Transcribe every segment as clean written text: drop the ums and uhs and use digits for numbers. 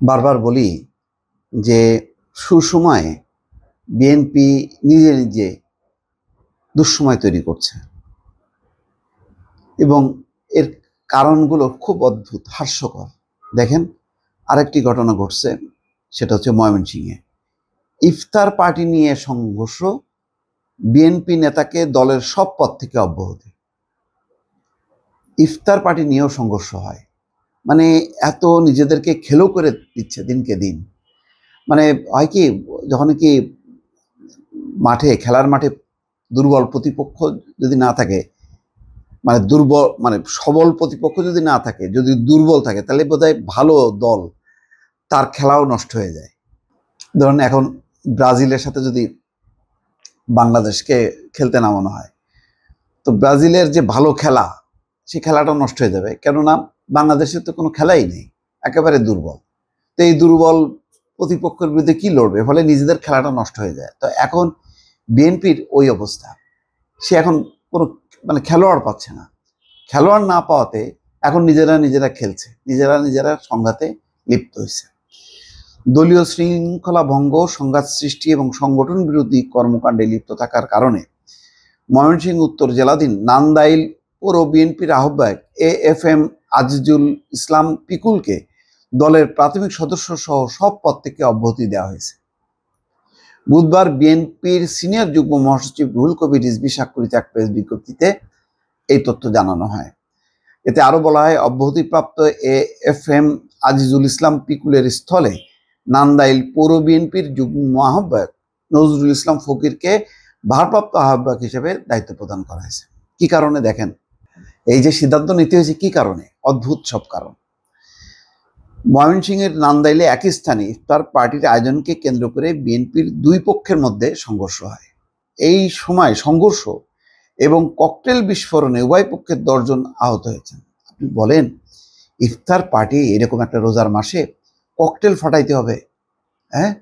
বারবার বলি যে সুসময়ে বিএনপি নিজে নিজে দুঃসময় তৈরি করছে এবং এর কারণগুলো খুব অদ্ভুত, হাস্যকর। দেখেন, আরেকটি ঘটনা ঘটছে, সেটা হচ্ছে ময়মনসিংহে ইফতার পার্টি নিয়ে সংঘর্ষ, বিএনপি নেতাকে দলের সব পদ থেকে অব্যাহতি। ইফতার পার্টি নিয়েও সংঘর্ষ হয়, মানে এত নিজেদেরকে খেলো করে দিচ্ছে দিনকে দিন। মানে হয় কি, যখন কি খেলার মাঠে দুর্বল প্রতিপক্ষ যদি না থাকে, মানে সবল প্রতিপক্ষ যদি না থাকে, যদি দুর্বল থাকে, তাহলে বোধহয় ভালো দল তার খেলাও নষ্ট হয়ে যায়। ধরুন এখন ব্রাজিলের সাথে যদি বাংলাদেশকে খেলতে নামানো হয়, তো ব্রাজিলের যে ভালো খেলা, সেই খেলাটা নষ্ট হয়ে যাবে, কেননা বাংলাদেশের তো কোনো খেলাই নেই, একেবারে দুর্বল। তো এই দুর্বল প্রতিপক্ষের বিরুদ্ধে কি লড়বে, ফলে নিজেদের খেলাটা নষ্ট হয়ে যায়। তো এখন বিএনপির ওই অবস্থা, সে এখন কোনো খেলোয়াড় পাচ্ছে না। খেলোয়াড় না পাওয়াতে এখন নিজেরা খেলছে, নিজেরা সংঘাতে লিপ্ত হয়েছে। দলীয় শৃঙ্খলা ভঙ্গ, সংঘাত সৃষ্টি এবং সংগঠন বিরোধী কর্মকাণ্ডে লিপ্ত থাকার কারণে ময়মনসিংহ উত্তর জেলাধীন নান্দাইল পৌর বিএনপির আহ্বায়ক AFM আজিজুল ইসলাম পিকুলকে দলের প্রাথমিক সদস্য সহ সব পদ থেকে অব্যাহতি দেওয়া হয়েছে। বুধবার বিএনপির সিনিয়র যুগ্ম মহাসচিব রুহুল কবির রিজভী স্বাক্ষরিত এক প্রেস বিজ্ঞপ্তিতে এই তথ্য জানানো হয়। এতে আরো বলা হয়, অব্যাহতিপ্রাপ্ত AFM আজিজুল ইসলাম পিকুলের স্থলে নান্দাইল পৌর বিএনপির যুগ্ম আহ্বায়ক নজরুল ইসলাম ফকিরকে ভারপ্রাপ্ত আহ্বায়ক হিসেবে দায়িত্ব প্রদান করা হয়েছে। কি কারণে? দেখেন, এই যে সিদ্ধান্ত নিতে হয়েছে, কি কারণে? অদ্ভুত সব কারণ। ময়মনসিংহের নান্দাইলে একই স্থানে ইফতার পার্টির আয়োজনকে কেন্দ্র করে বিএনপির দুই পক্ষের মধ্যে সংঘর্ষ হয়। এই সময় সংঘর্ষ এবং ককটেল বিস্ফোরণে উভয় পক্ষের 10 জন আহত হয়েছেন। আপনি বলেন, ইফতার পার্টি এরকম একটা রোজার মাসে ককটেল ফাটাইতে হবে? হ্যাঁ,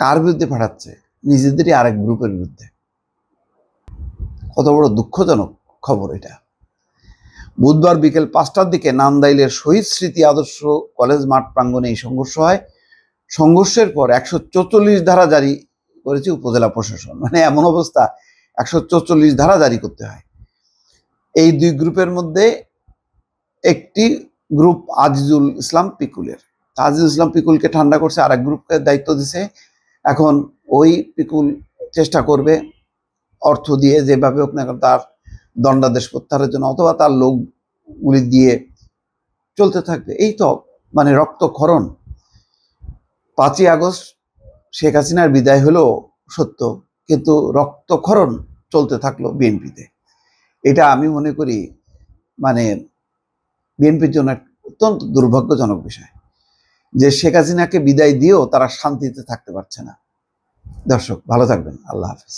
কার বিরুদ্ধে ফাটাচ্ছে? নিজেদেরই আরেক গ্রুপের বিরুদ্ধে। কত বড় দুঃখজনক খবর এটা। বুধবার বিকেল 5টার দিকে নান্দাইলের শহীদ স্মৃতি আদর্শ কলেজ মাঠ প্রাঙ্গণে এই সংঘর্ষ হয়। সংঘর্ষের পর 144 ধারা জারি করেছে উপজেলা প্রশাসন। মানে এমন অবস্থা, 144 ধারা জারি করতে হয়। এই দুই গ্রুপের মধ্যে একটি গ্রুপ আজিজুল ইসলাম পিকুলের। আজিজুল ইসলাম পিকুলকে ঠান্ডা করছে, আরেক গ্রুপকে দায়িত্ব দিছে। এখন ওই পিকুল চেষ্টা করবে অর্থ দিয়ে, যেভাবে হোক না তার দণ্ডাদেশ প্রত্যাহারের জন্য, অথবা তার লোকগুলি দিয়ে চলতে থাকবে। এই তো রক্তক্ষরণ। 5ই আগস্ট শেখ হাসিনার বিদায় হলো সত্য, কিন্তু রক্তক্ষরণ চলতে থাকলো বিএনপিতে। এটা আমি মনে করি বিএনপির জন্য অত্যন্ত দুর্ভাগ্যজনক বিষয়, যে শেখ হাসিনাকে বিদায় দিয়েও তারা শান্তিতে থাকতে পারছে না। দর্শক, ভালো থাকবেন। আল্লাহ হাফেজ।